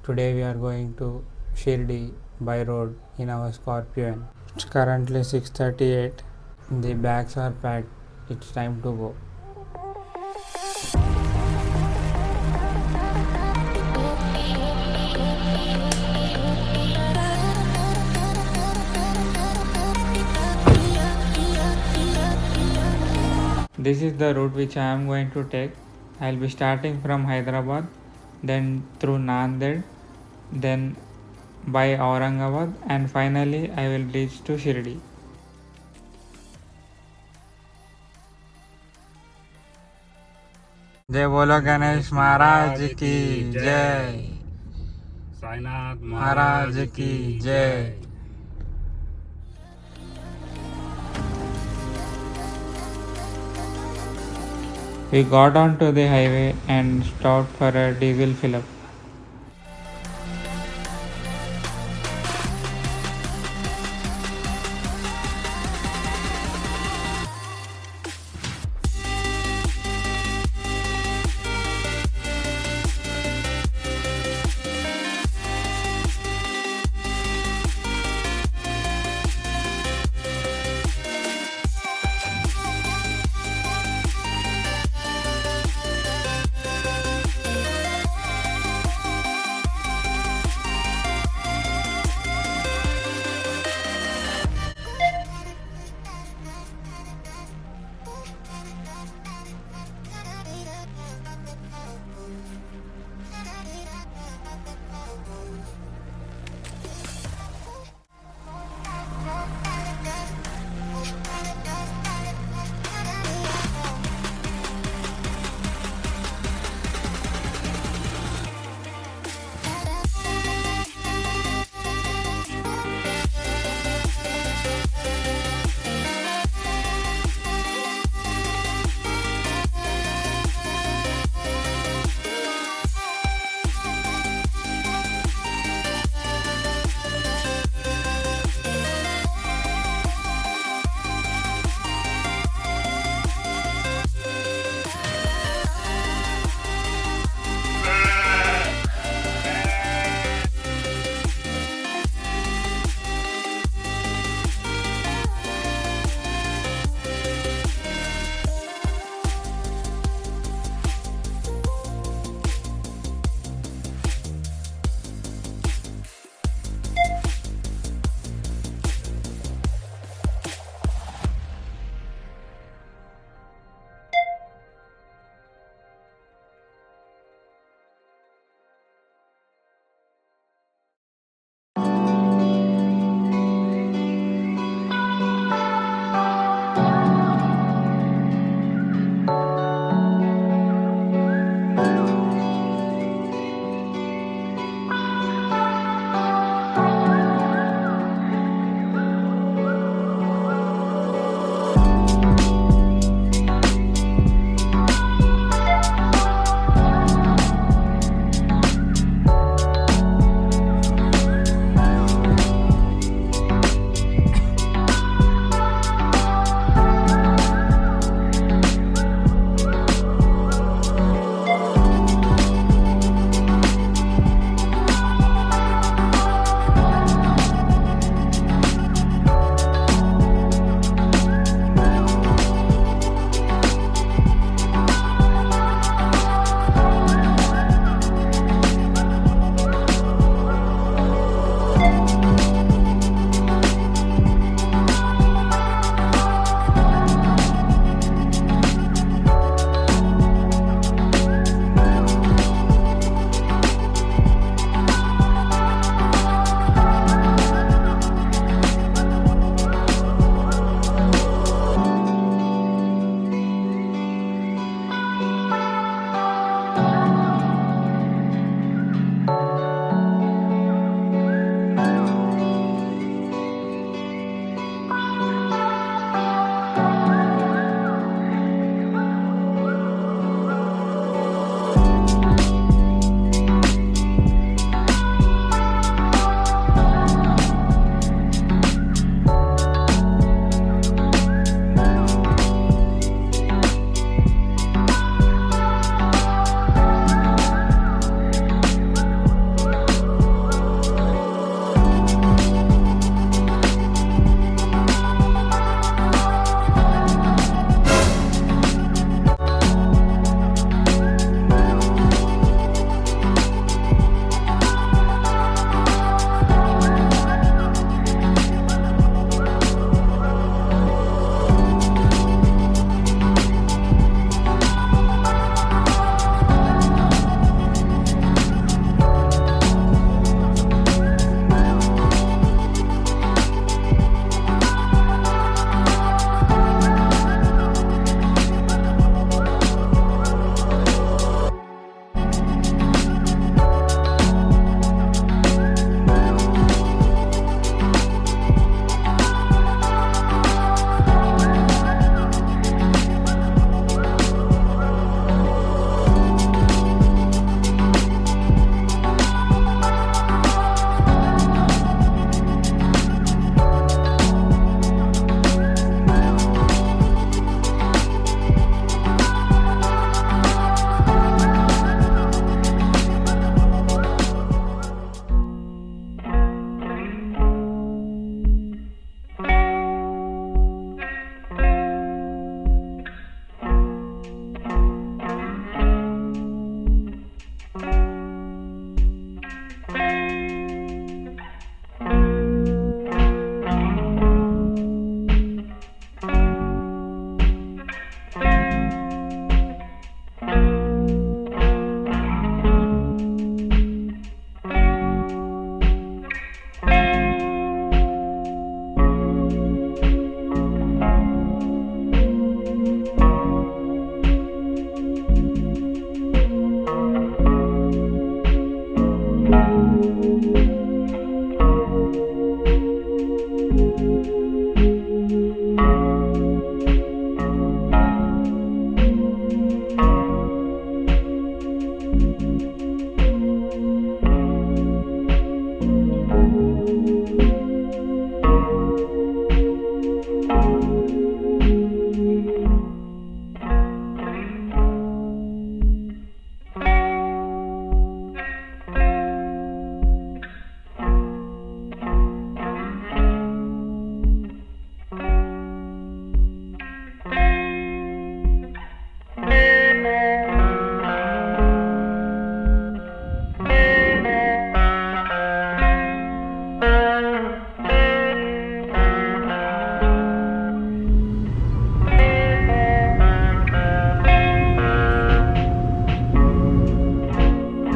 Today we are going to Shirdi by road in our Scorpio. It's currently 6:38. The bags are packed. It's time to go. This is the route which I am going to take. I will be starting from Hyderabad, then through Nanded, then by Aurangabad, and finally I will reach to Shirdi. जय बोलो गणेश महाराज की जय, साईनाथ महाराज की जय. We got onto the highway and stopped for a diesel fill-up.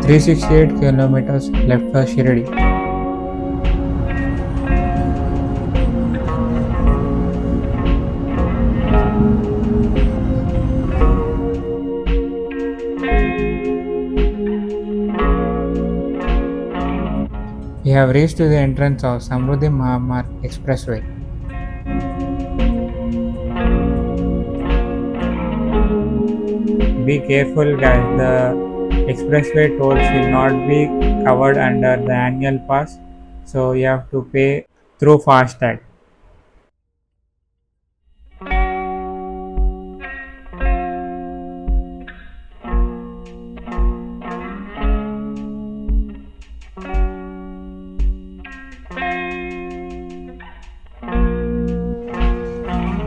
368 kilometers left for Shirdi. We have reached to the entrance of Samruddhi Expressway. Be careful guys, the expressway tolls will not be covered under the annual pass, so you have to pay through FASTag.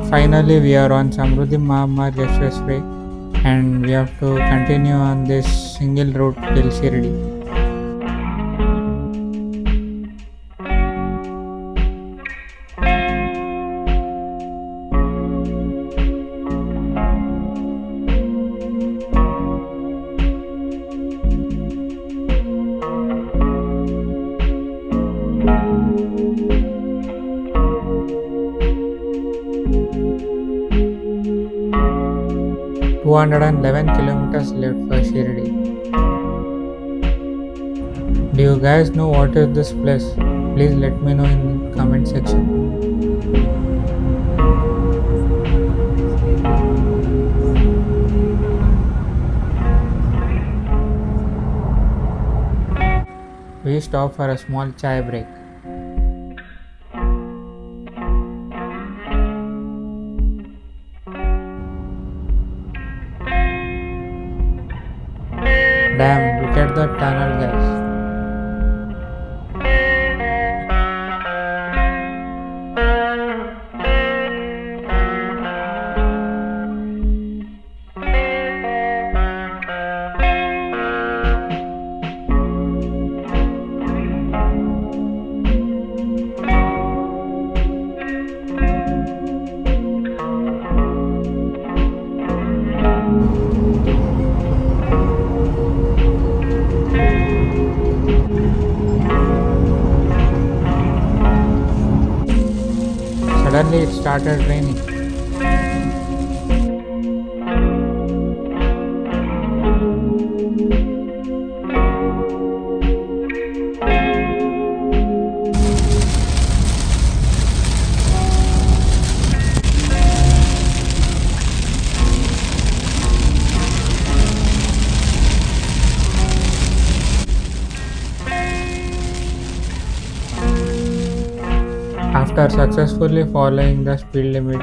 Finally, we are on Samruddhi Expressway and we have to continue on this single route till Shirdi. ...211 kilometers left for Shirdi. Do you guys know what is this place? Please let me know in comment section. We stop for a small chai break. Damn, look at the tunnel guys. Suddenly it started raining. After successfully following the speed limit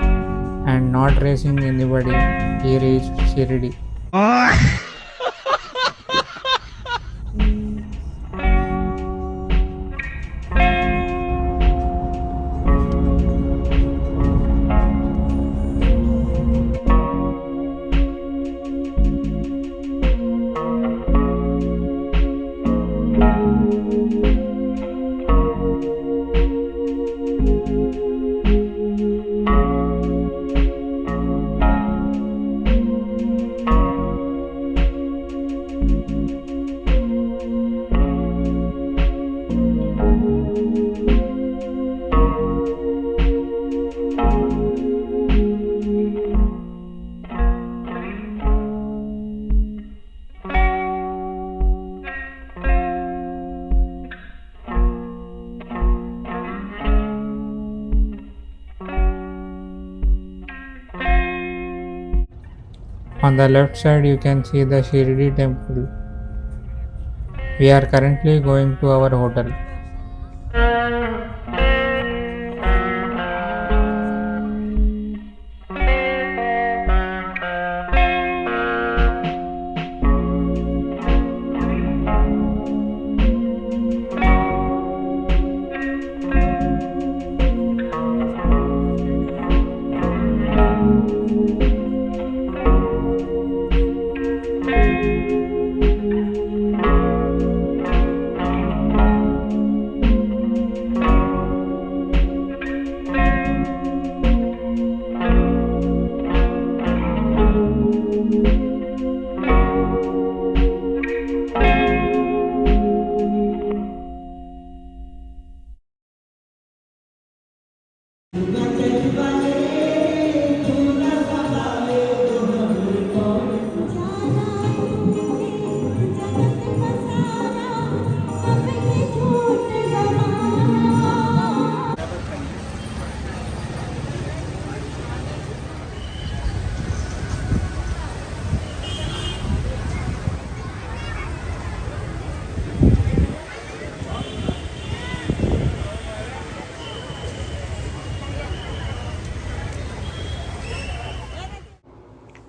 and not racing anybody, he reached Shirdi. On the left side you can see the Shirdi temple. We are currently going to our hotel.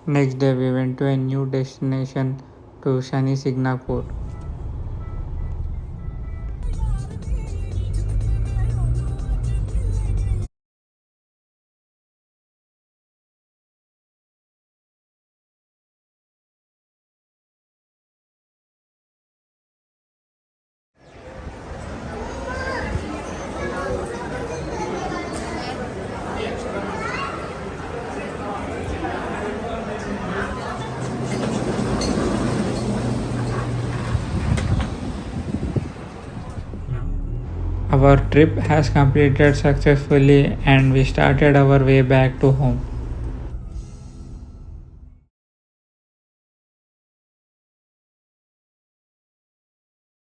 Next day we went to a new destination to Shani Signapur. Our trip has completed successfully and we started our way back to home.